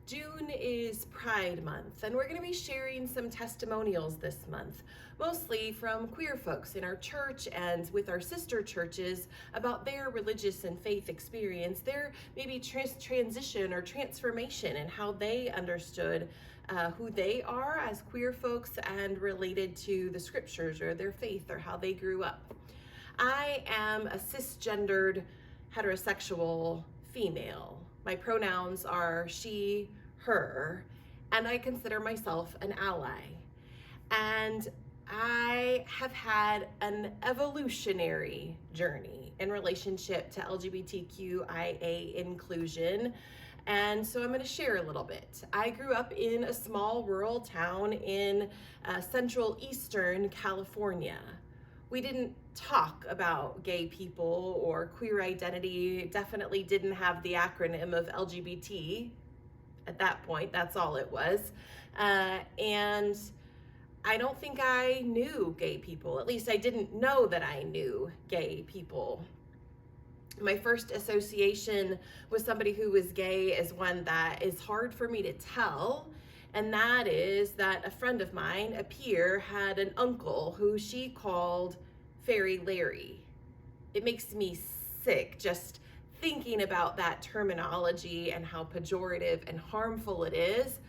June is Pride Month, and we're going to be sharing some testimonials this month, mostly from queer folks in our church and with our sister churches about their religious and faith experience, their maybe transition or transformation, and how they understood who they are as queer folks and related to the scriptures or their faith or how they grew up. I am a cisgendered heterosexual female. My pronouns are she, her, and I consider myself an ally. And I have had an evolutionary journey in relationship to LGBTQIA inclusion. And so I'm going to share a little bit. I grew up in a small rural town in central eastern California. We didn't talk about gay people or queer identity, definitely didn't have the acronym of LGBT at that point, that's all it was. And I don't think I knew gay people, at least I didn't know that I knew gay people. My first association with somebody who was gay is one that is hard for me to tell. And that is that a friend of mine, a peer, had an uncle who she called Fairy Larry. It makes me sick just thinking about that terminology and how pejorative and harmful it is,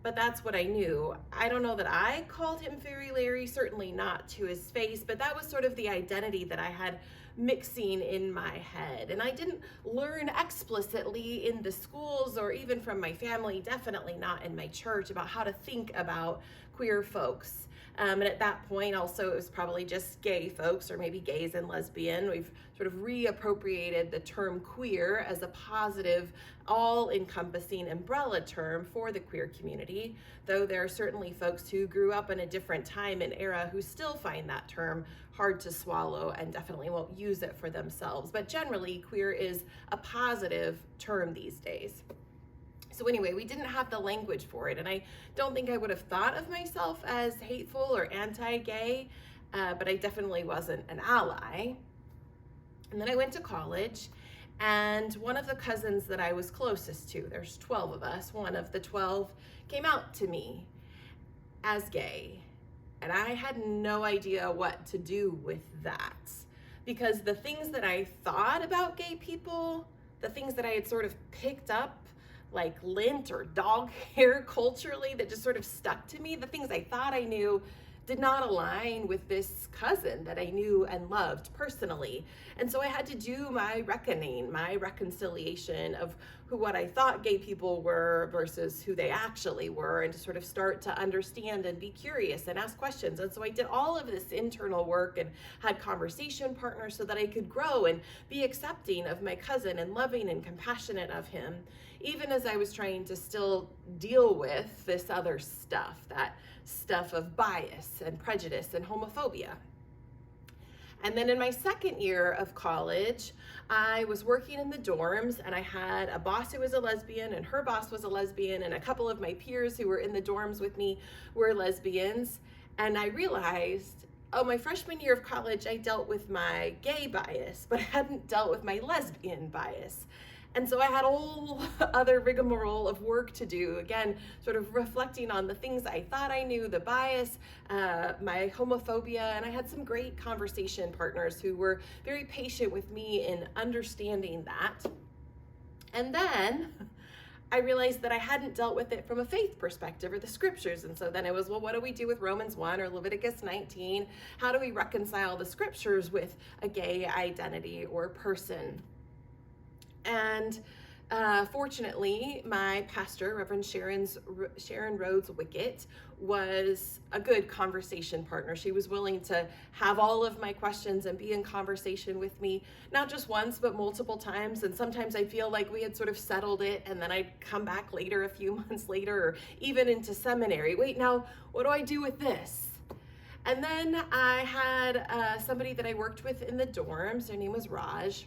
but that's what I knew. I don't know that I called him Fairy Larry, certainly not to his face, but that was sort of the identity that I had mixing in my head. And I didn't learn explicitly in the schools or even from my family, definitely not in my church, about how to think about queer folks. And at that point also it was probably just gay folks, or maybe gays and lesbian. We've sort of reappropriated the term queer as a positive, all-encompassing umbrella term for the queer community, though there are certainly folks who grew up in a different time and era who still find that term hard to swallow and definitely won't use it for themselves. But generally, queer is a positive term these days. So anyway, we didn't have the language for it, and I don't think I would have thought of myself as hateful or anti-gay, but I definitely wasn't an ally. And then I went to college, and one of the cousins that I was closest to, there's 12 of us, one of the 12 came out to me as gay, and I had no idea what to do with that, because the things that I thought about gay people, the things that I had sort of picked up like lint or dog hair culturally that just sort of stuck to me, the things I thought I knew did not align with this cousin that I knew and loved personally. And so I had to do my reckoning, my reconciliation of what I thought gay people were versus who they actually were, and to sort of start to understand and be curious and ask questions. And so I did all of this internal work and had conversation partners so that I could grow and be accepting of my cousin and loving and compassionate of him, even as I was trying to still deal with this other stuff, that stuff of bias and prejudice and homophobia. And then in my second year of college, I was working in the dorms, and I had a boss who was a lesbian, and her boss was a lesbian, and a couple of my peers who were in the dorms with me were lesbians. And I realized, oh, my freshman year of college, I dealt with my gay bias, but I hadn't dealt with my lesbian bias. And so I had a whole other rigmarole of work to do, again, sort of reflecting on the things I thought I knew, the bias, my homophobia, and I had some great conversation partners who were very patient with me in understanding that. And then I realized that I hadn't dealt with it from a faith perspective or the scriptures. And so then it was, well, what do we do with Romans 1 or Leviticus 19? How do we reconcile the scriptures with a gay identity or person? And fortunately, my pastor, Reverend Sharon Rhodes Wickett, was a good conversation partner. She was willing to have all of my questions and be in conversation with me, not just once, but multiple times. And sometimes I feel like we had sort of settled it, and then I'd come back later, a few months later, or even into seminary. Wait, now, what do I do with this? And then I had somebody that I worked with in the dorms. Her name was Raj.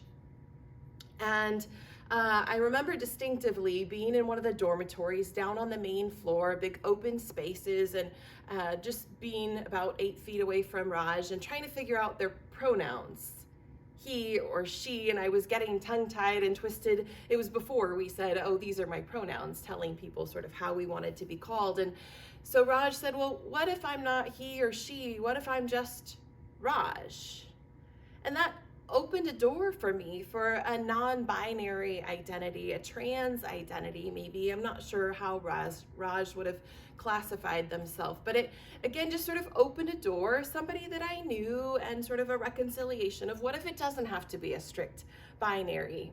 And I remember distinctively being in one of the dormitories down on the main floor, big open spaces, and just being about 8 feet away from Raj and trying to figure out their pronouns. he or she, and I was getting tongue-tied and twisted. It was before we said, oh, these are my pronouns, telling people sort of how we wanted to be called. And so Raj said, well, what if I'm not he or she? What if I'm just Raj? And that opened a door for me for a non-binary identity, a trans identity maybe. I'm not sure how Raj would have classified themselves, but it again just sort of opened a door, somebody that I knew, and sort of a reconciliation of what if it doesn't have to be a strict binary.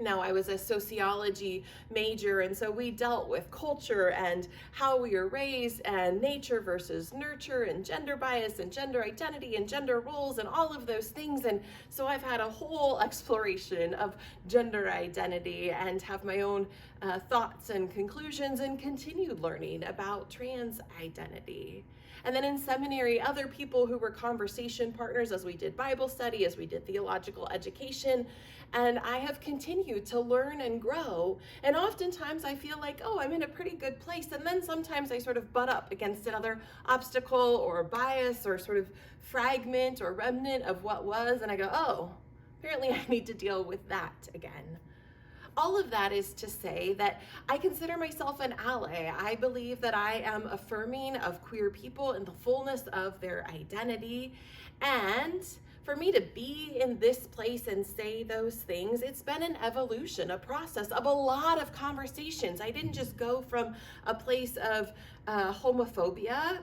Now, I was a sociology major, and so we dealt with culture and how we are raised and nature versus nurture and gender bias and gender identity and gender roles and all of those things. And so I've had a whole exploration of gender identity and have my own thoughts and conclusions and continued learning about trans identity. And then in seminary, other people who were conversation partners as we did Bible study, as we did theological education, and I have continued to learn and grow. And oftentimes I feel like, oh, I'm in a pretty good place. And then sometimes I sort of butt up against another obstacle or bias or sort of fragment or remnant of what was. And I go, oh, apparently I need to deal with that again. All of that is to say that I consider myself an ally. I believe that I am affirming of queer people in the fullness of their identity. And for me to be in this place and say those things, it's been an evolution, a process of a lot of conversations. I didn't just go from a place of homophobia,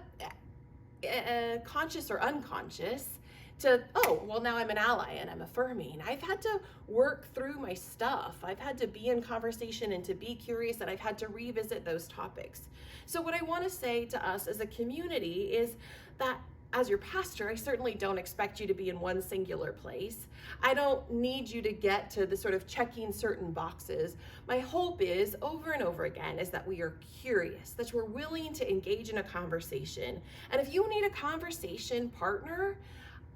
conscious or unconscious, to, oh, well, now I'm an ally and I'm affirming. I've had to work through my stuff. I've had to be in conversation and to be curious, and I've had to revisit those topics. So what I want to say to us as a community is that as your pastor, I certainly don't expect you to be in one singular place. I don't need you to get to the sort of checking certain boxes. My hope is, over and over again, is that we are curious, that we're willing to engage in a conversation. And if you need a conversation partner,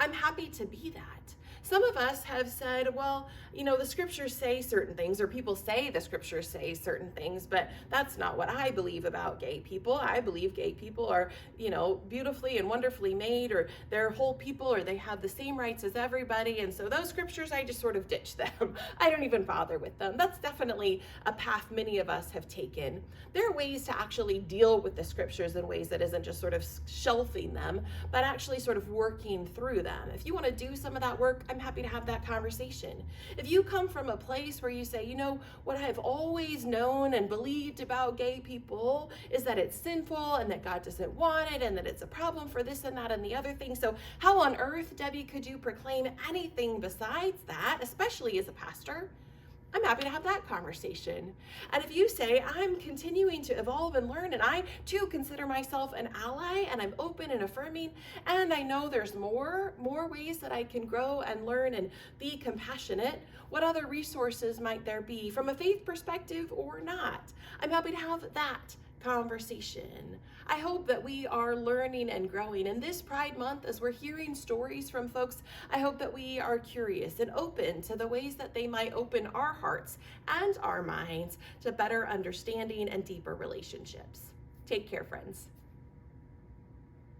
I'm happy to be that. Some of us have said, well, you know, the scriptures say certain things, or people say the scriptures say certain things, but that's not what I believe about gay people. I believe gay people are, you know, beautifully and wonderfully made, or they're whole people, or they have the same rights as everybody. And so those scriptures, I just sort of ditch them. I don't even bother with them. That's definitely a path many of us have taken. There are ways to actually deal with the scriptures in ways that isn't just sort of shelving them, but actually sort of working through them. If you want to do some of that work, I'm happy to have that conversation. If you come from a place where you say, you know, what I've always known and believed about gay people is that it's sinful and that God doesn't want it and that it's a problem for this and that and the other thing. So how on earth, Debbie, could you proclaim anything besides that, especially as a pastor? I'm happy to have that conversation. And if you say, I'm continuing to evolve and learn, and I too consider myself an ally, and I'm open and affirming, and I know there's more ways that I can grow and learn and be compassionate, what other resources might there be from a faith perspective or not? I'm happy to have that conversation. I hope that we are learning and growing. And this Pride Month, as we're hearing stories from folks, I hope that we are curious and open to the ways that they might open our hearts and our minds to better understanding and deeper relationships. Take care, friends.